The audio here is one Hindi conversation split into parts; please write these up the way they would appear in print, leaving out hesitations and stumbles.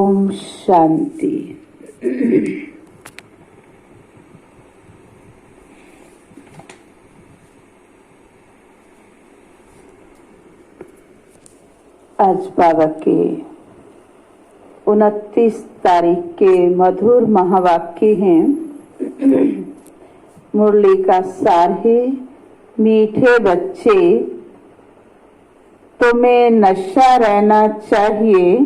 ओम शांति। आज बाबा के 29 तारीख के मधुर महावाक्य हैं। मुरली का सार है, मीठे बच्चे तुम्हें नशा रहना चाहिए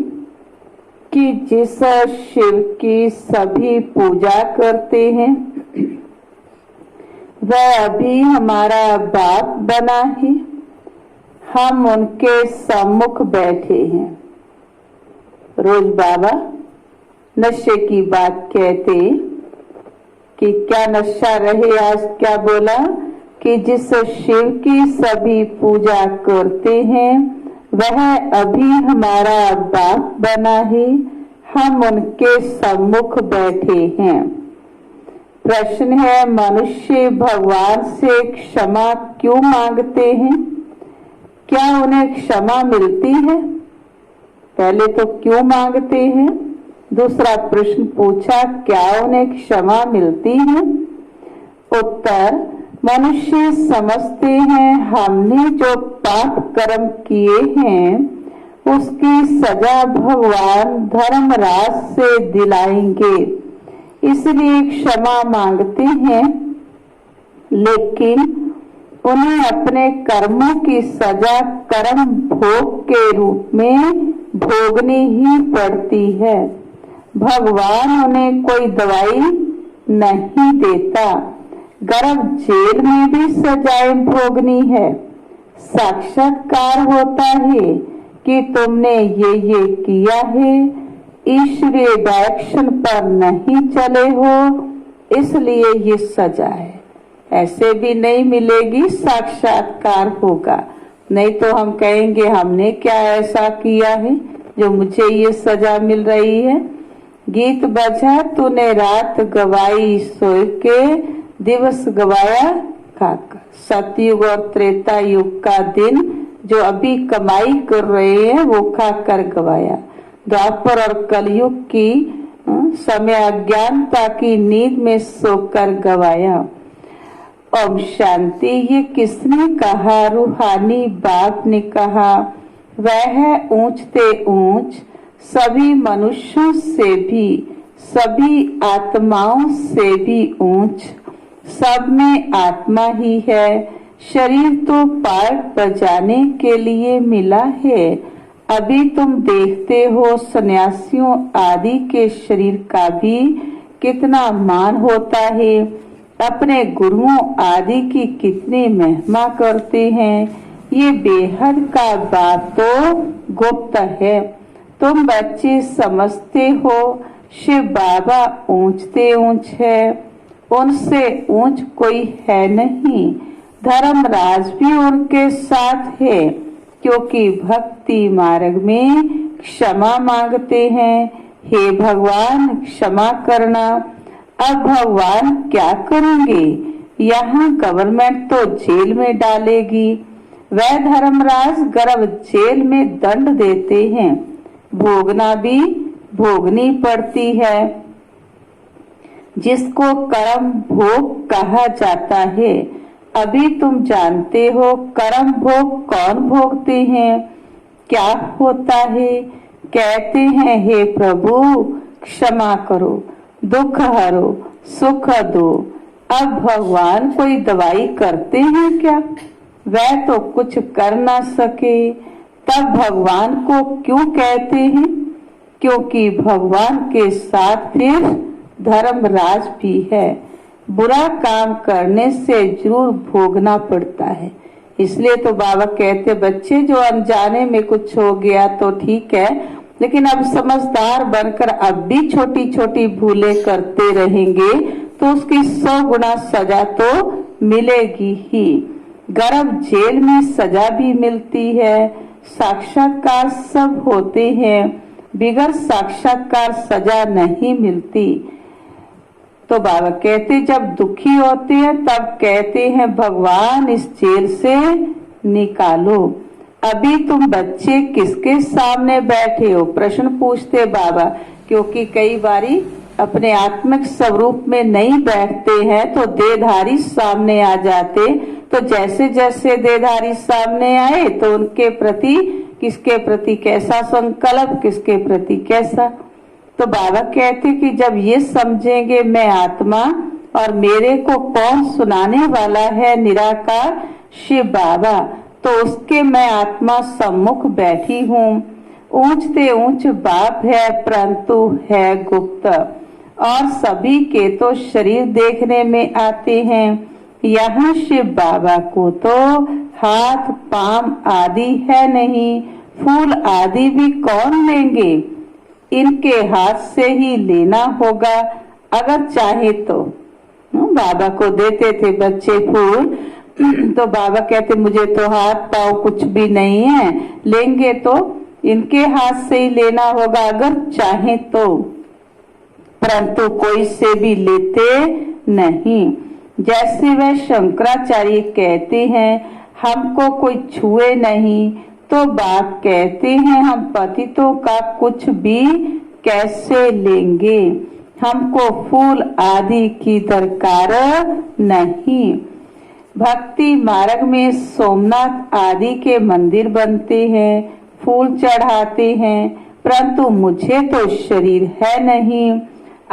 कि जिस शिव की सभी पूजा करते हैं वह अभी हमारा बाप बना है। हम उनके सम्मुख बैठे हैं। रोज बाबा नशे की बात कहते कि क्या नशा रहे। आज क्या बोला कि जिस शिव की सभी पूजा करते हैं वह अभी हमारा बाप बना है। हम उनके सम्मुख बैठे हैं। प्रश्न है, मनुष्य भगवान से क्षमा क्यों मांगते हैं? क्या उन्हें क्षमा मिलती है? पहले तो क्यों मांगते हैं। दूसरा प्रश्न पूछा, क्या उन्हें क्षमा मिलती है? उत्तर, मनुष्य समझते हैं हमने जो पाप कर्म किए हैं उसकी सजा भगवान धर्मराज से दिलाएंगे, इसलिए क्षमा मांगते हैं। लेकिन उन्हें अपने कर्मों की सजा कर्म भोग के रूप में भोगनी ही पड़ती है। भगवान उन्हें कोई दवाई नहीं देता। गर्भ जेल में भी सजाएं भोगनी है। साक्षात्कार होता है कि तुमने ये किया है, ईश्वरीय डायरेक्शन पर नहीं चले हो, इसलिए ये सजा है। ऐसे भी नहीं मिलेगी, साक्षात्कार होगा। नहीं तो हम कहेंगे हमने क्या ऐसा किया है जो मुझे ये सजा मिल रही है। गीत बजा तूने रात गवाई, सोए के दिवस गवाया खाकर। सतयुग और त्रेता युग का दिन जो अभी कमाई कर रहे हैं वो खाकर गवाया। द्वापर और कलयुग की समय अज्ञानता की नींद में सोकर गवाया। ओम शांति। ये किसने कहा? रूहानी बाप ने कहा। वह है ऊंचते ऊंच सभी मनुष्यों से भी, सभी आत्माओं से भी ऊंच। सब में आत्मा ही है। शरीर तो पार्ट बजाने के लिए मिला है। अभी तुम देखते हो सन्यासियों आदि के शरीर का भी कितना मान होता है। अपने गुरुओं आदि की कितनी महिमा करते हैं। ये बेहद का बात तो गुप्त है। तुम बच्चे समझते हो शिव बाबा ऊंचते ऊंच है, उनसे ऊंच कोई है नहीं। धर्मराज भी उनके साथ है, क्योंकि भक्ति मार्ग में क्षमा मांगते हैं। हे भगवान क्षमा करना। अब भगवान क्या करेंगे? यहाँ गवर्नमेंट तो जेल में डालेगी। वह धर्मराज गर्भ जेल में दंड देते हैं, भोगना भी भोगनी पड़ती है, जिसको कर्म भोग कहा जाता है। अभी तुम जानते हो कर्म भोग कौन भोगते हैं, क्या होता है। कहते हैं हे प्रभु क्षमा करो, दुख हरो, सुख दो। अब भगवान कोई दवाई करते हैं क्या? वह तो कुछ कर ना सके। तब भगवान को क्यों कहते हैं? क्योंकि भगवान के साथ फिर धर्मराज भी है। बुरा काम करने से जरूर भोगना पड़ता है। इसलिए तो बाबा कहते बच्चे जो अनजाने में कुछ हो गया तो ठीक है, लेकिन अब समझदार बनकर अब भी छोटी छोटी भूलें करते रहेंगे तो उसकी 100 गुना सजा तो मिलेगी ही। गर्भ जेल में सजा भी मिलती है। साक्षात्कार सब होते हैं, बिगड़ साक्षात्कार सजा नहीं मिलती। तो बाबा कहते जब दुखी होते हैं तब कहते हैं भगवान इस जेल से निकालो। अभी तुम बच्चे किसके सामने बैठे हो, प्रश्न पूछते बाबा। क्योंकि कई बारी अपने आत्मिक स्वरूप में नहीं बैठते हैं तो देहधारी सामने आ जाते। तो जैसे जैसे देहधारी सामने आए तो उनके प्रति, किसके प्रति कैसा संकल्प, किसके प्रति कैसा। तो बाबा कहते कि जब ये समझेंगे मैं आत्मा और मेरे को कौन सुनाने वाला है, निराकार शिव बाबा, तो उसके मैं आत्मा सम्मुख बैठी हूँ। ऊंचते ऊंच बाप है परंतु है गुप्त, और सभी के तो शरीर देखने में आते हैं। यहाँ शिव बाबा को तो हाथ पांव आदि है नहीं, फूल आदि भी कौन लेंगे, इनके हाथ से ही लेना होगा अगर चाहे तो। बाबा को देते थे बच्चे फूल, तो बाबा कहते मुझे तो हाथ पाँव कुछ भी नहीं है, लेंगे तो इनके हाथ से ही लेना होगा अगर चाहे तो, परंतु कोई से भी लेते नहीं। जैसे वह शंकराचार्य कहते हैं हमको कोई छुए नहीं, तो बाप कहते हैं हम पतितों का कुछ भी कैसे लेंगे, हमको फूल आदि की दरकार नहीं। भक्ति मार्ग में सोमनाथ आदि के मंदिर बनते हैं, फूल चढ़ाते हैं, परंतु मुझे तो शरीर है नहीं,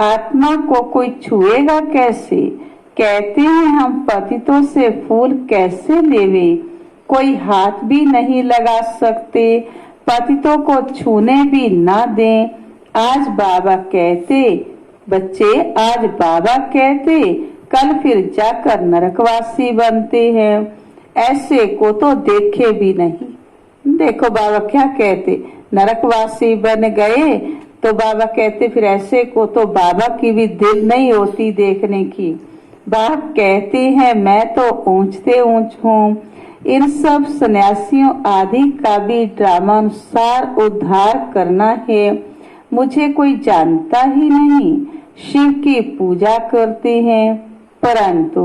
आत्मा को कोई छुएगा कैसे। कहते हैं हम पतितों से फूल कैसे लेवे, कोई हाथ भी नहीं लगा सकते, पतितों को छूने भी ना दें। आज बाबा कहते बच्चे, आज बाबा कहते कल फिर जाकर नरकवासी बनते हैं, ऐसे को तो देखे भी नहीं। देखो बाबा क्या कहते, नरकवासी बन गए, तो बाबा कहते फिर ऐसे को तो बाबा की भी दिल नहीं होती देखने की। बाप कहते हैं मैं तो ऊंचते ऊंच हूँ, इन सब सन्यासियों आदि का भी ड्रामानुसार उद्धार करना है। मुझे कोई जानता ही नहीं, शिव की पूजा करते हैं, परंतु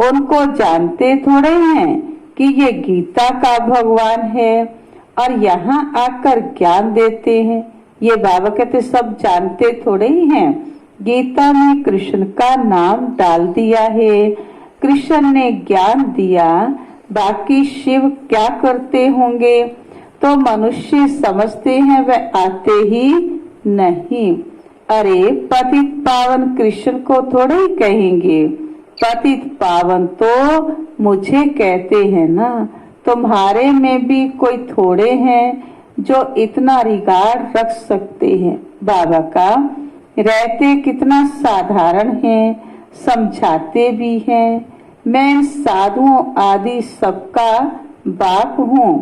उनको जानते थोड़े हैं कि ये गीता का भगवान है और यहाँ आकर ज्ञान देते हैं। ये बाबा कहते सब जानते थोड़े ही हैं। गीता में कृष्ण का नाम डाल दिया है, कृष्ण ने ज्ञान दिया, बाकी शिव क्या करते होंगे तो मनुष्य समझते हैं वह आते ही नहीं। अरे पतित पावन कृष्ण को थोड़े ही कहेंगे, पतित पावन तो मुझे कहते हैं ना। तुम्हारे में भी कोई थोड़े हैं जो इतना रिगार्ड रख सकते हैं बाबा का, रहते कितना साधारण है, समझाते भी हैं। मैं इन साधुओं आदि सबका बाप हूँ,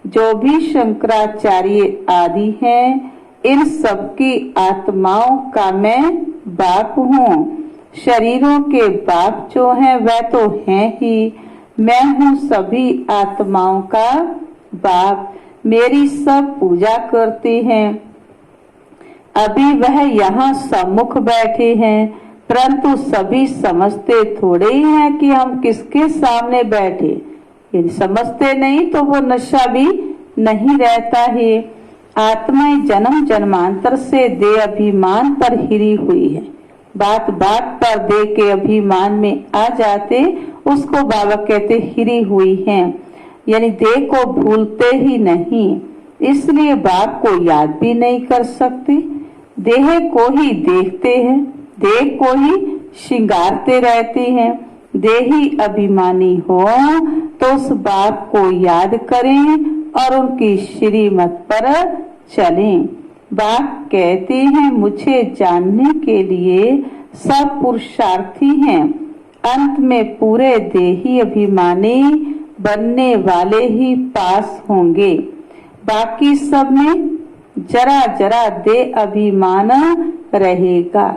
जो भी शंकराचार्य आदि हैं, इन सबकी आत्माओं का मैं बाप हूँ। शरीरों के बाप जो हैं वह तो हैं ही, मैं हूँ सभी आत्माओं का बाप। मेरी सब पूजा करते हैं। अभी वह यहाँ सम्मुख बैठे हैं, परंतु सभी समझते थोड़े ही हैं कि हम किसके सामने बैठे। यदि समझते नहीं तो वो नशा भी नहीं रहता है। आत्माएं जन्म जन्मांतर से देह अभिमान पर हिरी हुई है, बात बात पर देह के अभिमान में आ जाते, उसको बाबा कहते हिरी हुई हैं, यानी देह को भूलते ही नहीं, इसलिए बाप को याद भी नहीं कर सकते। देह को ही देखते हैं, देह को ही श्रृंगारते रहते हैं। देही अभिमानी हो तो उस बाप को याद करें और उनकी श्रीमत पर चलें। बाप कहते हैं मुझे जानने के लिए सब पुरुषार्थी हैं, अंत में पूरे देही अभिमानी बनने वाले ही पास होंगे। बाकी सब में जरा जरा दे अभिमान रहेगा,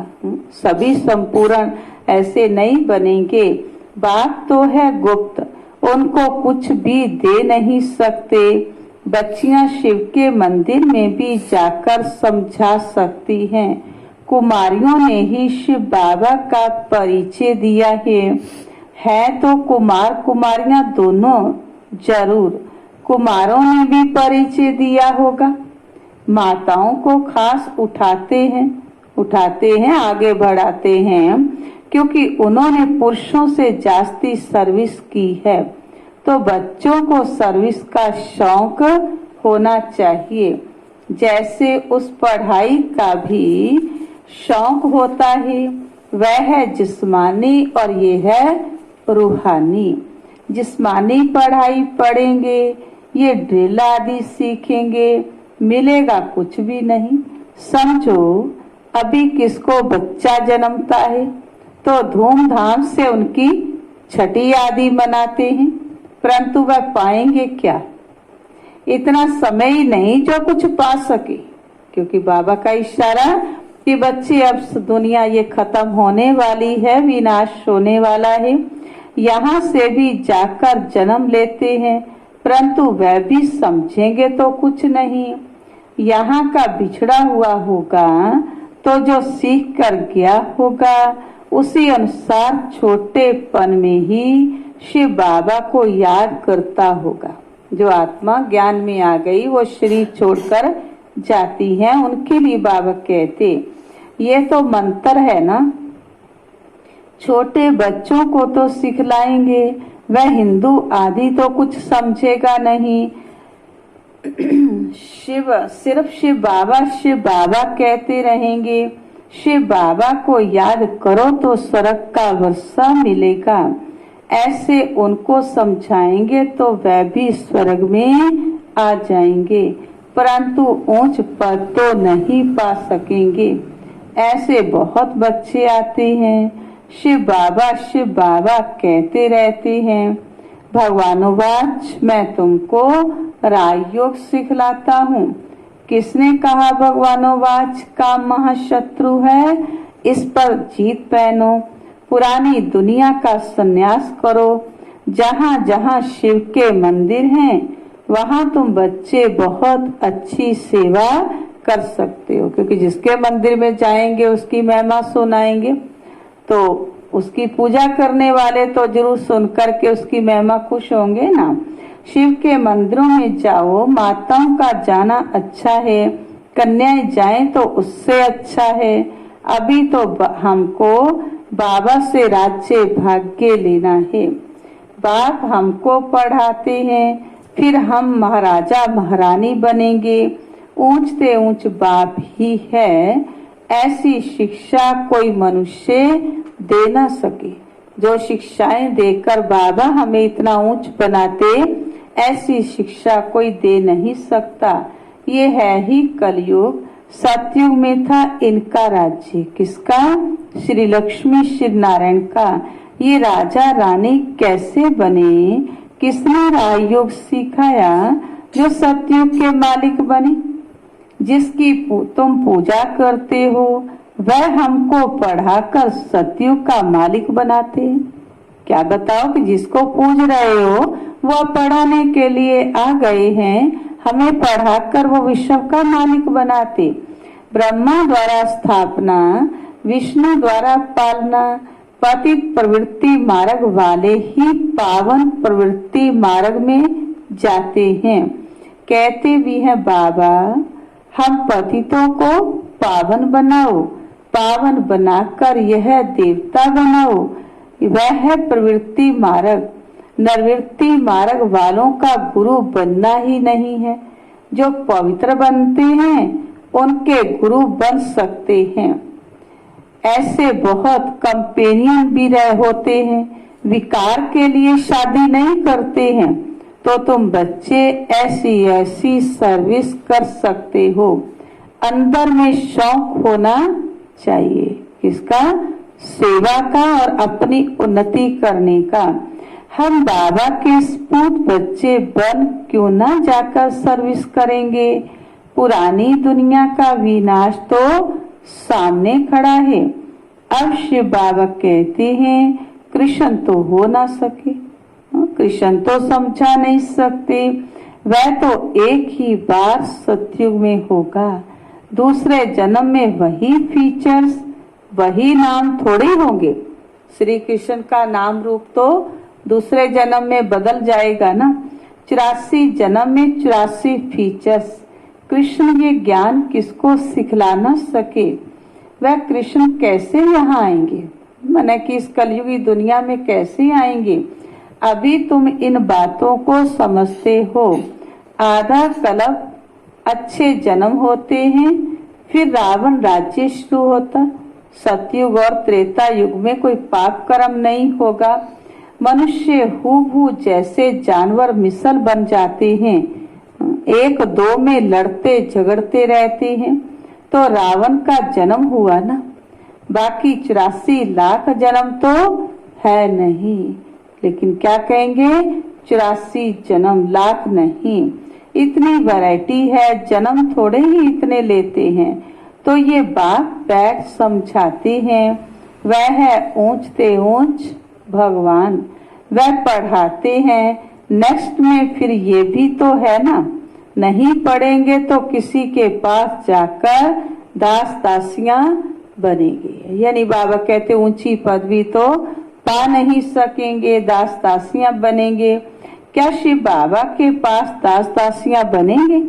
सभी संपूर्ण ऐसे नहीं बनेंगे। बात तो है गुप्त, उनको कुछ भी दे नहीं सकते। बच्चियां शिव के मंदिर में भी जाकर समझा सकती हैं। कुमारियों ने ही शिव बाबा का परिचय दिया है तो कुमार कुमारियां दोनों जरूर। कुमारों ने भी परिचय दिया होगा। माताओं को खास उठाते हैं, आगे बढ़ाते हैं, क्योंकि उन्होंने पुरुषों से जास्ती सर्विस की है। तो बच्चों को सर्विस का शौक होना चाहिए, जैसे उस पढ़ाई का भी शौक होता है। वह है जिस्मानी और ये है रूहानी। जिस्मानी पढ़ाई पढ़ेंगे, ये ड्रिल आदि सीखेंगे, मिलेगा कुछ भी नहीं। समझो, अभी किसको बच्चा जन्मता है तो धूमधाम से उनकी छठी आदि मनाते हैं, परंतु वह पाएंगे क्या? इतना समय ही नहीं जो कुछ पा सके, क्योंकि बाबा का इशारा कि बच्चे अब दुनिया ये खत्म होने वाली है, विनाश होने वाला है, यहाँ से भी जाकर जन्म लेते हैं, परंतु वह भी समझेंगे तो कुछ नहीं। यहाँ का बिछड़ा हुआ होगा तो जो सीख कर गया होगा उसी अनुसार छोटेपन में ही शिव बाबा को याद करता होगा। जो आत्मा ज्ञान में आ गई वो शरीर छोड़कर जाती है, उनके लिए बाबा कहते ये तो मंत्र है ना। छोटे बच्चों को तो सिखलाएंगे, वह हिंदू आदि तो कुछ समझेगा नहीं। सिर्फ शिव बाबा कहते रहेंगे। शिव बाबा को याद करो तो स्वर्ग का वर्षा मिलेगा। ऐसे उनको समझाएंगे तो वह भी स्वर्ग में आ जाएंगे, परंतु ऊंच पद तो नहीं पा सकेंगे। ऐसे बहुत बच्चे आते हैं, शिव बाबा कहते रहते हैं। भगवानुवाच, मैं तुमको राजयोग सिखलाता हूँ। किसने कहा भगवानुवाच काम महाशत्रु है, इस पर जीत पहनो। पुरानी दुनिया का संन्यास करो। जहाँ जहाँ शिव के मंदिर हैं वहाँ तुम बच्चे बहुत अच्छी सेवा कर सकते हो, क्योंकि जिसके मंदिर में जाएंगे उसकी महिमा सुनाएंगे तो उसकी पूजा करने वाले तो जरूर सुन करके उसकी महिमा खुश होंगे ना। शिव के मंदिरों में जाओ, माताओं का जाना अच्छा है, कन्याएं जाएं तो उससे अच्छा है। अभी तो हमको बाबा से राज्य भाग्य लेना है। बाप हमको पढ़ाते हैं, फिर हम महाराजा महारानी बनेंगे। ऊंचते ऊंच बाप ही है, ऐसी शिक्षा कोई मनुष्य दे न सके। जो शिक्षाएं देकर बाबा हमें इतना ऊंच बनाते, ऐसी शिक्षा कोई दे नहीं सकता। ये है ही कलयुग। सतयुग में था इनका राज्य। किसका? श्री लक्ष्मी श्री नारायण का। ये राजा रानी कैसे बने? किसने राजयोग सिखाया जो सतयुग के मालिक बने? जिसकी तुम पूजा करते हो वह हमको पढ़ाकर सतयुग का मालिक बनाते। क्या बताओ कि जिसको पूज रहे हो वह पढ़ाने के लिए आ गए हैं, हमें पढ़ाकर वो विश्व का मालिक बनाते। ब्रह्मा द्वारा स्थापना, विष्णु द्वारा पालना। पतित प्रवृत्ति मार्ग वाले ही पावन प्रवृत्ति मार्ग में जाते हैं। कहते भी हैं बाबा, हम पतितों को पावन बनाओ, पावन बनाकर यह देवता बनाओ। वह है प्रवृत्ति मार्ग। निर्वृत्ति मार्ग वालों का गुरु बनना ही नहीं है। जो पवित्र बनते हैं उनके गुरु बन सकते हैं। ऐसे बहुत कंपेनियन भी रहे होते हैं, विकार के लिए शादी नहीं करते हैं, तो तुम बच्चे ऐसी ऐसी सर्विस कर सकते हो। अंदर में शौक होना चाहिए। किसका? सेवा का और अपनी उन्नति करने का। हम बाबा के स्पूत बच्चे बन क्यों ना जाकर सर्विस करेंगे? पुरानी दुनिया का विनाश तो सामने खड़ा है। अब शिव बाबा कहते हैं कृष्ण तो हो ना सके, कृष्ण तो समझा नहीं सकते। वह तो एक ही बार सतयुग में होगा, दूसरे जन्म में वही फीचर्स, वही नाम थोड़े होंगे। श्री कृष्ण का नाम रूप तो दूसरे जन्म में बदल जाएगा ना। 84 जन्म में 84 फीचर्स। कृष्ण ये ज्ञान किसको सिखला न सके, वह कृष्ण कैसे यहाँ आएंगे, माने कि इस कलयुगी दुनिया में कैसे आएंगे। अभी तुम इन बातों को समझते हो। आधा कल्प अच्छे जन्म होते हैं, फिर रावण राज्य शुरू होता। सतयुग और त्रेता युग में कोई पाप कर्म नहीं होगा। मनुष्य हूबहू जैसे जानवर मिसल बन जाते हैं, एक दो में लड़ते झगड़ते रहते हैं। तो रावण का जन्म हुआ ना, बाकी 84 लाख जन्म तो है नहीं। लेकिन क्या कहेंगे, 84 जन्म, लाख नहीं। इतनी वैरायटी है, जन्म थोड़े ही इतने लेते हैं। तो ये बात बैठ समझाते हैं। वह है ऊंचते ऊंच भगवान, वह पढ़ाते हैं। नेक्स्ट में फिर ये भी तो है ना, नहीं पढ़ेंगे तो किसी के पास जाकर दास दासियां बनेंगे। यानी बाबा कहते ऊंची पदवी तो पा नहीं सकेंगे, दास दासियां बनेंगे। क्या शिव बाबा के पास दास दासियां बनेंगे?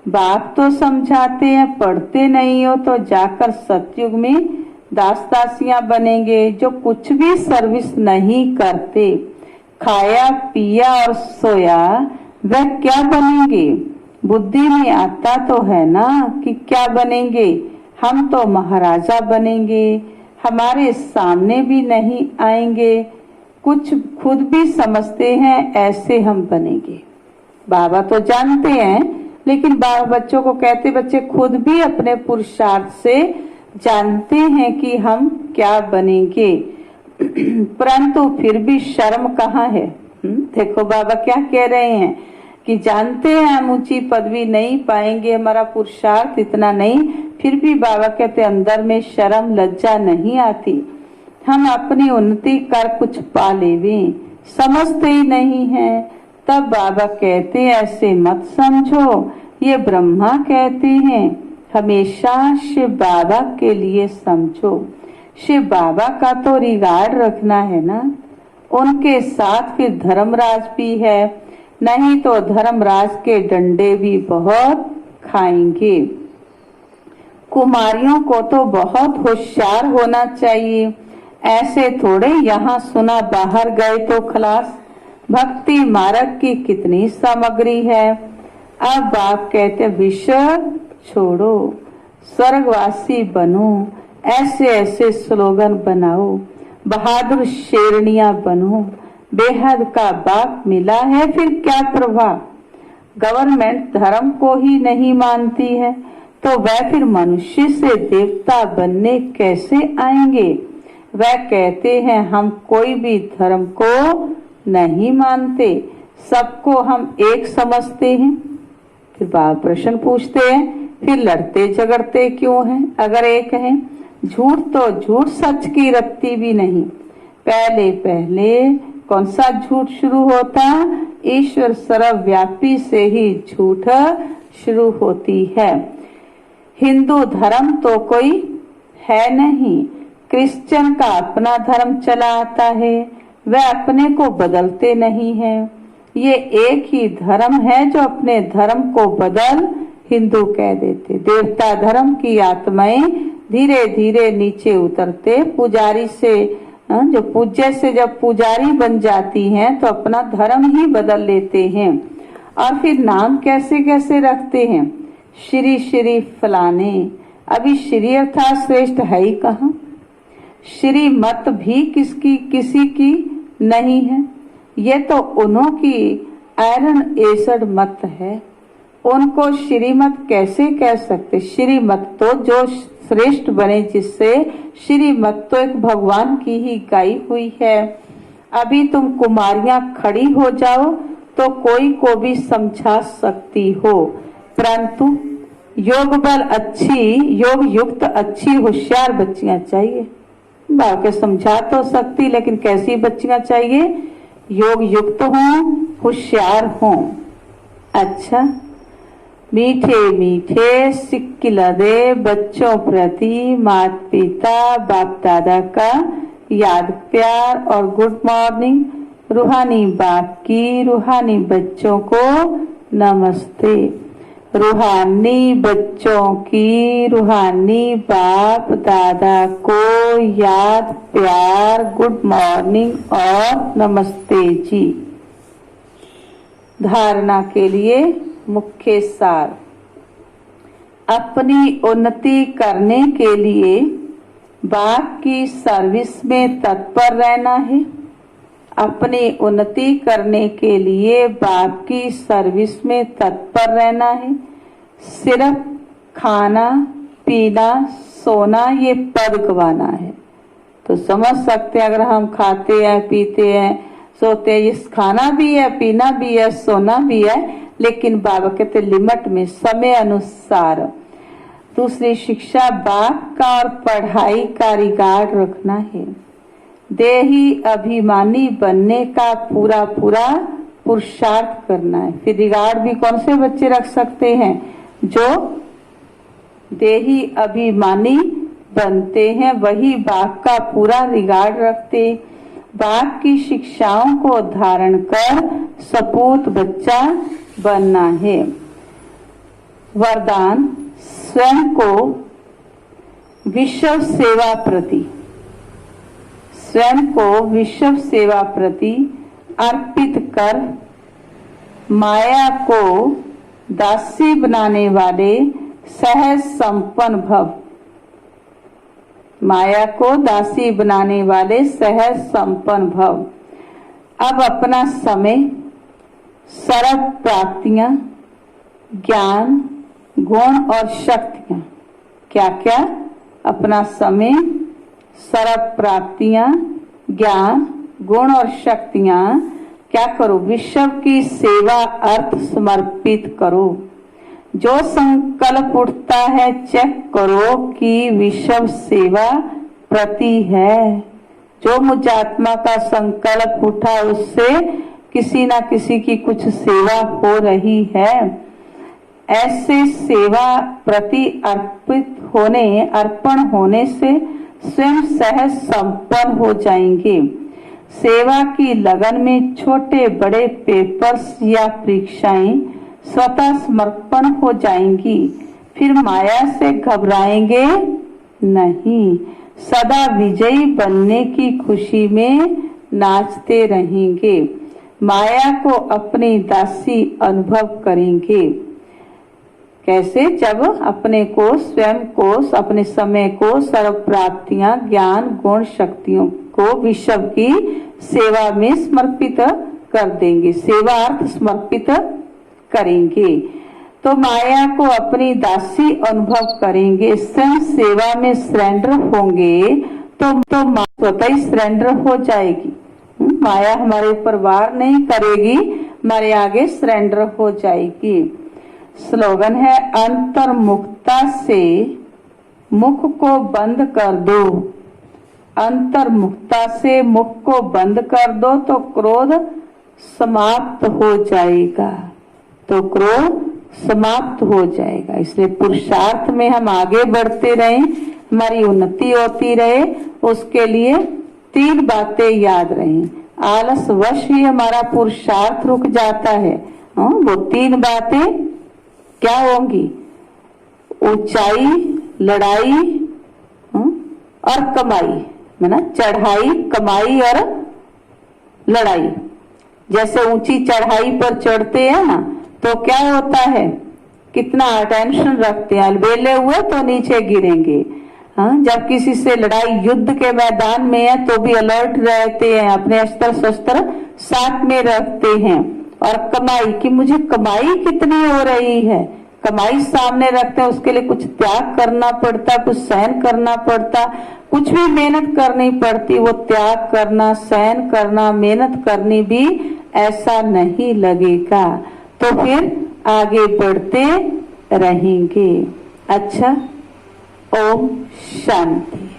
बाप तो समझाते हैं, पढ़ते नहीं हो तो जाकर सतयुग में दास दासियां बनेंगे, जो कुछ भी सर्विस नहीं करते, खाया पिया और सोया, वह क्या बनेंगे? बुद्धि में आता तो है ना कि क्या बनेंगे। हम तो महाराजा बनेंगे, हमारे सामने भी नहीं आएंगे, कुछ खुद भी समझते हैं ऐसे हम बनेंगे। बाबा तो जानते हैं, लेकिन बाबा बच्चों को कहते बच्चे खुद भी अपने पुरुषार्थ से जानते हैं कि हम क्या बनेंगे, परंतु फिर भी शर्म कहाँ है। देखो बाबा क्या कह रहे हैं कि जानते हैं हम ऊंची पदवी नहीं पाएंगे, हमारा पुरुषार्थ इतना नहीं, फिर भी बाबा कहते अंदर में शर्म लज्जा नहीं आती। हम अपनी उन्नति कर कुछ पा लेवे, समझते ही नहीं है। तब बाबा कहते ऐसे मत समझो, ये ब्रह्मा कहते हैं हमेशा शिव बाबा के लिए समझो। शिव बाबा का तो रिगार्ड रखना है ना, उनके साथ फिर धर्मराज भी है, नहीं तो धर्मराज के डंडे भी बहुत खाएंगे। कुमारियों को तो बहुत होशियार होना चाहिए, ऐसे थोड़े यहाँ सुना बाहर गए तो खलास। भक्ति मार्ग की कितनी सामग्री है। अब बाप कहते विषय छोड़ो, स्वर्गवासी बनो, ऐसे ऐसे स्लोगन बनाओ, बहादुर शेरनिया बनो। बेहद का बाप मिला है, फिर क्या प्रभाव। गवर्नमेंट धर्म को ही नहीं मानती है तो वह फिर मनुष्य से देवता बनने कैसे आएंगे। वह कहते हैं हम कोई भी धर्म को नहीं मानते, सबको हम एक समझते हैं। फिर बाबा प्रश्न पूछते हैं फिर लड़ते झगड़ते क्यों हैं अगर एक हैं। झूठ तो झूठ सच की रखती भी नहीं। पहले पहले कौन सा झूठ शुरू होता, ईश्वर सर्वव्यापी से ही झूठ शुरू होती है। हिंदू धर्म तो कोई है नहीं, क्रिश्चियन का अपना धर्म चला आता है, वह अपने को बदलते नहीं है। ये एक ही धर्म है जो अपने धर्म को बदल हिंदू कह देते। देवता धर्म की आत्माएं धीरे धीरे नीचे उतरते, पुजारी से जो पूज्य से जब पुजारी बन जाती हैं तो अपना धर्म ही बदल लेते हैं। और फिर नाम कैसे कैसे रखते हैं, श्री श्री फलाने। अभी श्री अर्थात श्रेष्ठ है ही कहाँ। श्री मत भी किसी की नहीं है, ये तो उन्हों की आयरन एसिड मत है, उनको श्रीमत कैसे कह सकते। श्रीमत तो जो श्रेष्ठ बने, जिससे श्रीमत तो एक भगवान की ही गाई हुई है। अभी तुम कुमारियां खड़ी हो जाओ तो कोई को भी समझा सकती हो, परंतु योग बल अच्छी, योग युक्त अच्छी होशियार बच्चियां चाहिए। बाबा के समझा तो सकती, लेकिन कैसी बच्चियां चाहिए, योग युक्त हों, होशियार हों। अच्छा, मीठे मीठे सिक्किलदे बच्चों प्रति माता पिता बाप दादा का याद प्यार और गुड मॉर्निंग। रूहानी बाप की रूहानी बच्चों को नमस्ते। रूहानी बच्चों की रूहानी बाप दादा को याद, प्यार, गुड मॉर्निंग और नमस्ते जी। धारणा के लिए मुख्य सार। अपनी उन्नति करने के लिए बाप की सर्विस में तत्पर रहना है। अपनी उन्नति करने के लिए बाप की सर्विस में तत्पर रहना है। सिर्फ खाना पीना सोना ये पद गवाना है। तो समझ सकते हैं, अगर हम खाते हैं पीते हैं सोते हैं, ये खाना भी है पीना भी है सोना भी है, लेकिन बाबा कहते लिमिट में समय अनुसार। दूसरी शिक्षा बाप का और पढ़ाई का रिगार्ड रखना है। देही अभिमानी बनने का पूरा पूरा पुरुषार्थ करना है। फिर रिगार्ड भी कौन से बच्चे रख सकते हैं? जो देही अभिमानी बनते हैं वही बाप का पूरा रिगार्ड रखते। बाप की शिक्षाओं को धारण कर सपूत बच्चा बनना है। वरदान स्वयं को विश्व सेवा प्रति, स्वयं को विश्व सेवा प्रति अर्पित कर माया को दासी बनाने वाले सहज संपन्न भव। माया को दासी बनाने वाले सहज संपन्न भव। अब अपना समय सर्व प्राप्तियां, ज्ञान, गुण और शक्तियां, क्या क्या? अपना समय सर्व प्राप्तियां, ज्ञान, गुण और शक्तियां क्या करो? विश्व की सेवा अर्थ समर्पित करो। जो संकल्प उठता है चेक करो कि विश्व सेवा प्रति है। जो मुझ आत्मा का संकल्प उठा उससे किसी ना किसी की कुछ सेवा हो रही है। ऐसे सेवा प्रति अर्पण होने से स्वयं सहज संपन्न हो जाएंगे। सेवा की लगन में छोटे बड़े पेपर्स या परीक्षाएं स्वतः समर्पण हो जाएंगी। फिर माया से घबराएंगे नहीं। सदा विजयी बनने की खुशी में नाचते रहेंगे। माया को अपनी दासी अनुभव करेंगे। कैसे? जब अपने को स्वयं को अपने समय को सर्व प्राप्तियां ज्ञान गुण शक्तियों को विश्व की सेवा में समर्पित कर देंगे, सेवार्थ समर्पित करेंगे तो माया को अपनी दासी अनुभव करेंगे। स्वयं सेवा में सरेंडर होंगे तो स्वतः ही सरेंडर हो जाएगी। माया हमारे ऊपर वार नहीं करेगी, हमारे आगे सरेंडर हो जाएगी। स्लोगन है अंतर्मुखता से मुख को बंद कर दो। अंतर्मुखता से मुख को बंद कर दो तो क्रोध समाप्त हो जाएगा। तो क्रोध समाप्त हो जाएगा। इसलिए पुरुषार्थ में हम आगे बढ़ते रहें, हमारी उन्नति होती रहे, उसके लिए 3 बातें याद रहें। आलस वश ही हमारा पुरुषार्थ रुक जाता है। वो 3 बातें क्या होंगी? ऊंचाई, लड़ाई और कमाई, है ना? चढ़ाई, कमाई और लड़ाई। जैसे ऊंची चढ़ाई पर चढ़ते हैं ना तो क्या होता है? कितना अटेंशन रखते हैं, अलबेले हुए तो नीचे गिरेंगे। जब किसी से लड़ाई युद्ध के मैदान में है तो भी अलर्ट रहते हैं, अपने अस्त्र शस्त्र साथ में रखते हैं। और कमाई कि मुझे कमाई कितनी हो रही है, कमाई सामने रखते हैं, उसके लिए कुछ त्याग करना पड़ता, कुछ सहन करना पड़ता, कुछ भी मेहनत करनी पड़ती। वो त्याग करना, सहन करना, मेहनत करनी भी ऐसा नहीं लगेगा। तो फिर आगे बढ़ते रहेंगे। अच्छा, ओम शांति।